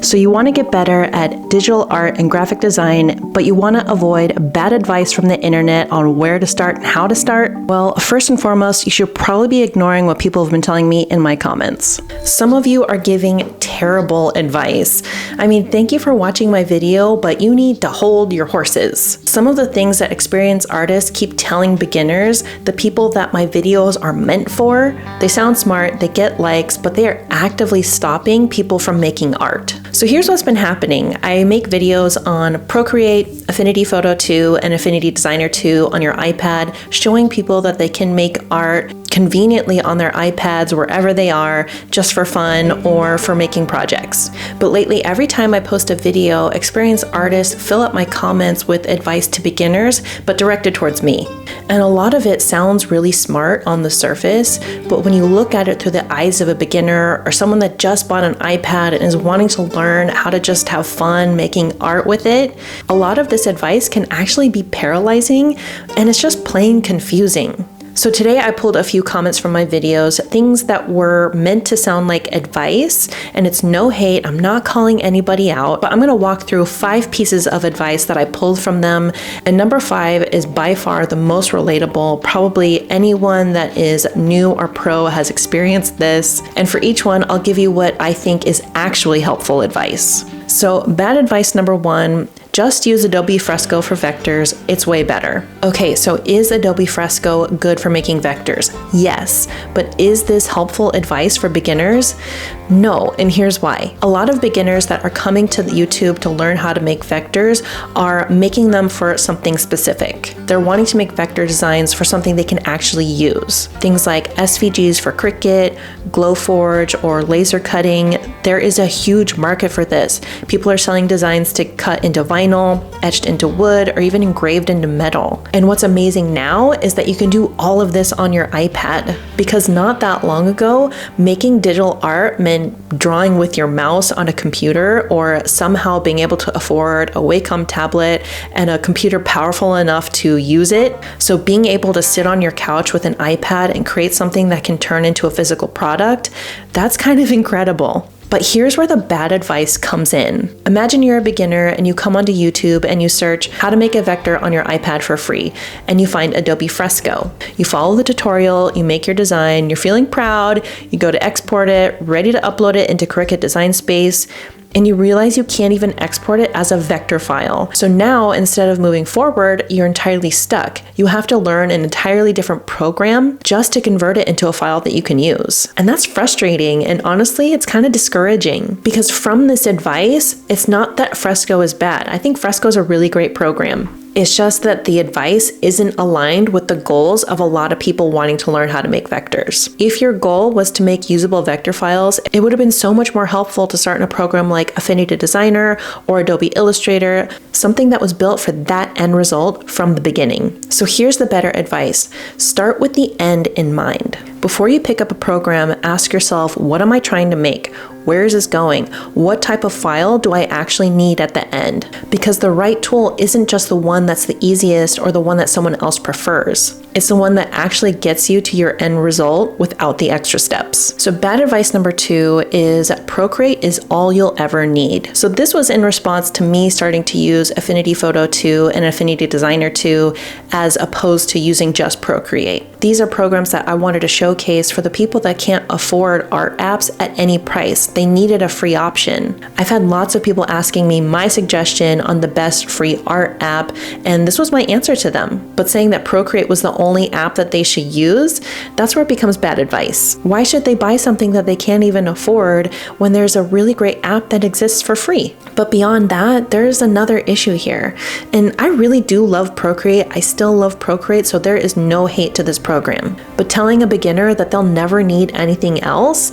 So you want to get better at digital art and graphic design, but you want to avoid bad advice from the internet on where to start and how to start? Well, first and foremost, you should probably be ignoring what people have been telling me in my comments. Some of you are giving terrible advice. I mean, thank you for watching my video, but you need to hold your horses. Some of the things that experienced artists keep telling beginners, the people that my videos are meant for, they sound smart, they get likes, but they are actively stopping people from making art. So here's what's been happening. I make videos on Procreate, Affinity Photo 2, and Affinity Designer 2 on your iPad, showing people that they can make art conveniently on their iPads wherever they are, just for fun or for making projects. But lately, every time I post a video, experienced artists fill up my comments with advice to beginners, but directed towards me. And a lot of it sounds really smart on the surface, but when you look at it through the eyes of a beginner or someone that just bought an iPad and is wanting to learn how to just have fun making art with it, a lot of this advice can actually be paralyzing, and it's just plain confusing. So today I pulled a few comments from my videos, things that were meant to sound like advice, and it's no hate, I'm not calling anybody out, but I'm gonna walk through 5 pieces of advice that I pulled from them, and number 5 is by far the most relatable. Probably anyone that is new or pro has experienced this, and for each one, I'll give you what I think is actually helpful advice. So bad advice number 1, just use Adobe Fresco for vectors, it's way better. Okay, so is Adobe Fresco good for making vectors? Yes, but is this helpful advice for beginners? No, and here's why. A lot of beginners that are coming to YouTube to learn how to make vectors are making them for something specific. They're wanting to make vector designs for something they can actually use. Things like SVGs for Cricut, Glowforge, or laser cutting. There is a huge market for this. People are selling designs to cut into vinyl, etched into wood, or even engraved into metal. And what's amazing now is that you can do all of this on your iPad, because not that long ago, making digital art meant drawing with your mouse on a computer, or somehow being able to afford a Wacom tablet and a computer powerful enough to use it. So being able to sit on your couch with an iPad and create something that can turn into a physical product, that's kind of incredible. But here's where the bad advice comes in. Imagine you're a beginner and you come onto YouTube and you search how to make a vector on your iPad for free, and you find Adobe Fresco. You follow the tutorial, you make your design, you're feeling proud, you go to export it, ready to upload it into Cricut Design Space, and you realize you can't even export it as a vector file. So now, instead of moving forward, you're entirely stuck. You have to learn an entirely different program just to convert it into a file that you can use. And that's frustrating, and honestly, it's kind of discouraging, because from this advice, it's not that Fresco is bad. I think Fresco is a really great program. It's just that the advice isn't aligned with the goals of a lot of people wanting to learn how to make vectors. If your goal was to make usable vector files, it would have been so much more helpful to start in a program like Affinity Designer or Adobe Illustrator, something that was built for that end result from the beginning. So here's the better advice. Start with the end in mind. Before you pick up a program, ask yourself, what am I trying to make? Where is this going? What type of file do I actually need at the end? Because the right tool isn't just the one that's the easiest or the one that someone else prefers. It's the one that actually gets you to your end result without the extra steps. So bad advice number 2 is Procreate is all you'll ever need. So this was in response to me starting to use Affinity Photo 2 and Affinity Designer 2 as opposed to using just Procreate. These are programs that I wanted to showcase for the people that can't afford art apps at any price. They needed a free option. I've had lots of people asking me my suggestion on the best free art app, and this was my answer to them. But saying that Procreate was the only app that they should use, that's where it becomes bad advice. Why should they buy something that they can't even afford when there's a really great app that exists for free? But beyond that, there's another issue here. And I really do love Procreate. I still love Procreate, so there is no hate to this program. But telling a beginner that they'll never need anything else,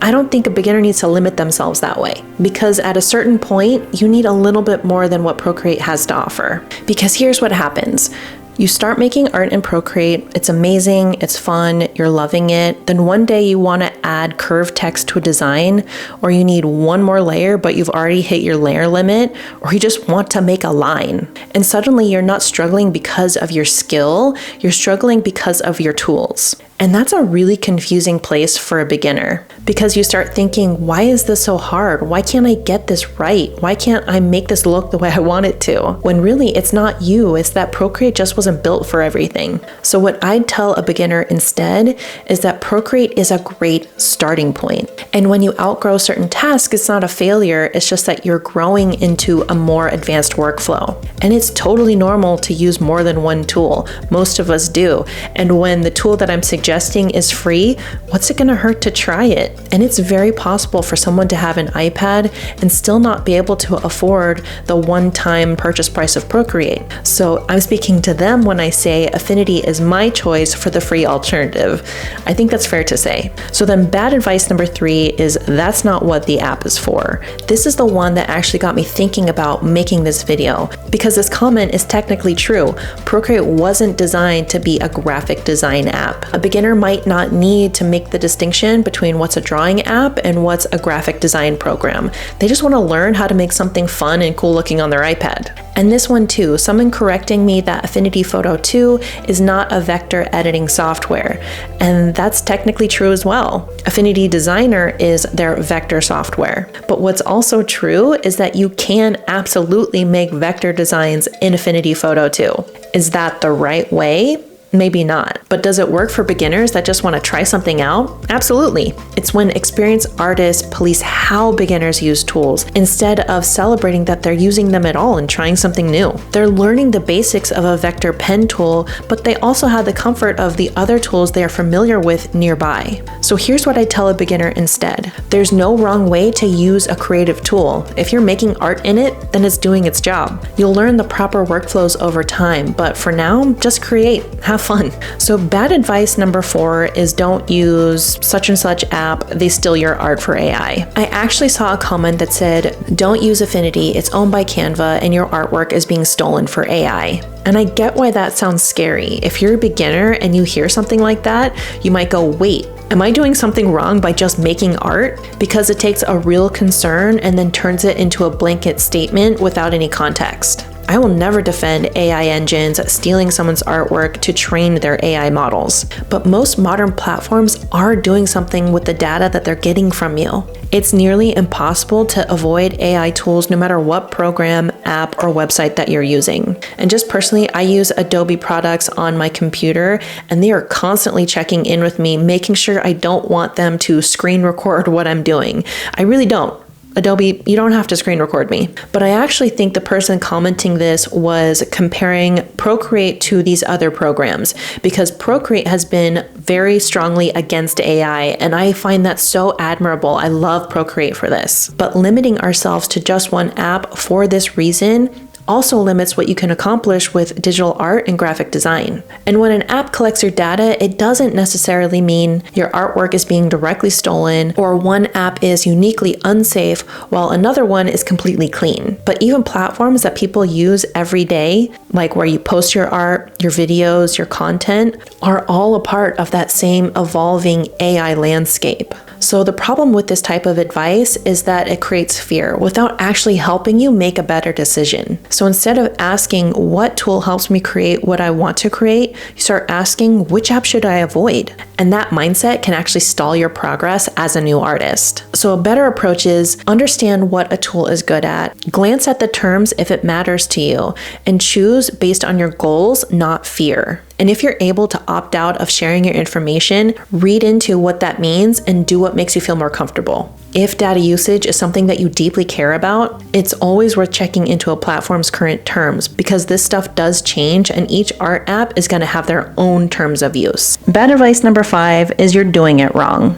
I don't think a beginner needs to limit themselves that way, because at a certain point, you need a little bit more than what Procreate has to offer. Because here's what happens. You start making art in Procreate, it's amazing, it's fun, you're loving it. Then one day you want to add curved text to a design, or you need one more layer, but you've already hit your layer limit, or you just want to make a line. And suddenly you're not struggling because of your skill, you're struggling because of your tools. And that's a really confusing place for a beginner, because you start thinking, why is this so hard? Why can't I get this right? Why can't I make this look the way I want it to? When really it's not you, it's that Procreate just wasn't built for everything. So what I'd tell a beginner instead is that Procreate is a great starting point. And when you outgrow certain tasks, it's not a failure, it's just that you're growing into a more advanced workflow. And it's totally normal to use more than one tool. Most of us do. And when the tool that I'm suggesting is free, what's it gonna hurt to try it? And it's very possible for someone to have an iPad and still not be able to afford the one-time purchase price of Procreate. So I'm speaking to them when I say Affinity is my choice for the free alternative. I think that's fair to say. So then bad advice number 3 is that's not what the app is for. This is the one that actually got me thinking about making this video, because this comment is technically true. Procreate wasn't designed to be a graphic design app. A beginner might not need to make the distinction between what's a drawing app and what's a graphic design program. They just want to learn how to make something fun and cool looking on their iPad. And this one too, someone correcting me that Affinity Photo 2 is not a vector editing software. And that's technically true as well. Affinity Designer is their vector software. But what's also true is that you can absolutely make vector designs in Affinity Photo 2. Is that the right way? Maybe not. But does it work for beginners that just want to try something out? Absolutely. It's when experienced artists police how beginners use tools instead of celebrating that they're using them at all and trying something new. They're learning the basics of a vector pen tool, but they also have the comfort of the other tools they are familiar with nearby. So here's what I tell a beginner instead. There's no wrong way to use a creative tool. If you're making art in it, then it's doing its job. You'll learn the proper workflows over time, but for now, just create. Have fun. So bad advice number 4 is don't use such and such app, they steal your art for AI. I actually saw a comment that said, don't use Affinity, it's owned by Canva and your artwork is being stolen for AI. And I get why that sounds scary. If you're a beginner and you hear something like that, you might go, wait, am I doing something wrong by just making art? Because it takes a real concern and then turns it into a blanket statement without any context. I will never defend AI engines stealing someone's artwork to train their AI models, but most modern platforms are doing something with the data that they're getting from you. It's nearly impossible to avoid AI tools no matter what program, app, or website that you're using. And just personally, I use Adobe products on my computer, and they are constantly checking in with me, making sure I don't want them to screen record what I'm doing. I really don't. Adobe, you don't have to screen record me. But I actually think the person commenting this was comparing Procreate to these other programs, because Procreate has been very strongly against AI, and I find that so admirable. I love Procreate for this. But limiting ourselves to just one app for this reason also limits what you can accomplish with digital art and graphic design. And when an app collects your data, it doesn't necessarily mean your artwork is being directly stolen, or one app is uniquely unsafe while another one is completely clean. But even platforms that people use every day, like where you post your art, your videos, your content, are all a part of that same evolving AI landscape. So the problem with this type of advice is that it creates fear without actually helping you make a better decision. So instead of asking what tool helps me create what I want to create, you start asking which app should I avoid? And that mindset can actually stall your progress as a new artist. So a better approach is understand what a tool is good at, glance at the terms if it matters to you, and choose based on your goals, not fear. And if you're able to opt out of sharing your information, read into what that means and do what makes you feel more comfortable. If data usage is something that you deeply care about, it's always worth checking into a platform's current terms, because this stuff does change and each art app is going to have their own terms of use. Bad advice number 5 is you're doing it wrong.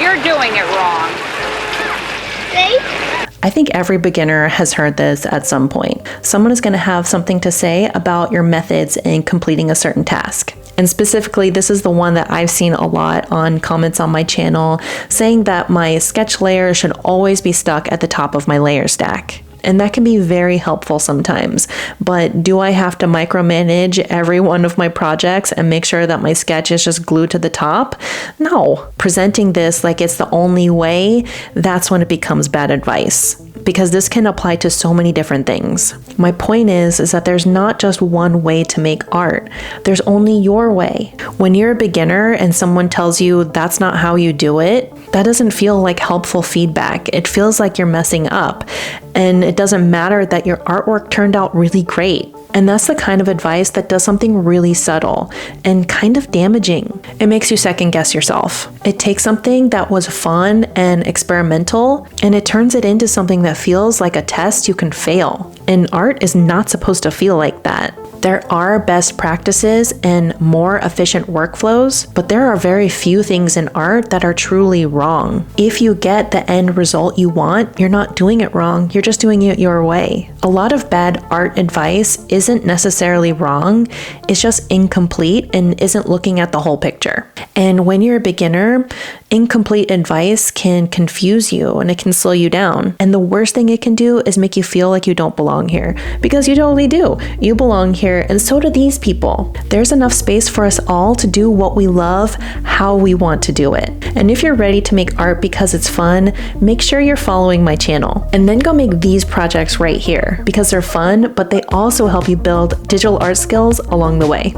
You're doing it wrong. See? I think every beginner has heard this at some point. Someone is going to have something to say about your methods in completing a certain task. And specifically, this is the one that I've seen a lot on comments on my channel, saying that my sketch layer should always be stuck at the top of my layer stack. And that can be very helpful sometimes. But do I have to micromanage every one of my projects and make sure that my sketch is just glued to the top? No. Presenting this like it's the only way, that's when it becomes bad advice. because this can apply to so many different things. My point is that there's not just one way to make art. There's only your way. When you're a beginner and someone tells you that's not how you do it, that doesn't feel like helpful feedback. It feels like you're messing up. And it doesn't matter that your artwork turned out really great. And that's the kind of advice that does something really subtle and kind of damaging. It makes you second guess yourself. It takes something that was fun and experimental and it turns it into something that feels like a test you can fail. And art is not supposed to feel like that. There are best practices and more efficient workflows, but there are very few things in art that are truly wrong. If you get the end result you want, you're not doing it wrong, you're just doing it your way. A lot of bad art advice isn't necessarily wrong, it's just incomplete and isn't looking at the whole picture. And when you're a beginner, incomplete advice can confuse you and it can slow you down. And the worst thing it can do is make you feel like you don't belong here, because you totally do. You belong here, and so do these people. There's enough space for us all to do what we love, how we want to do it. And if you're ready to make art because it's fun, make sure you're following my channel. And then go make these projects right here, because they're fun, but they also help you build digital art skills along the way.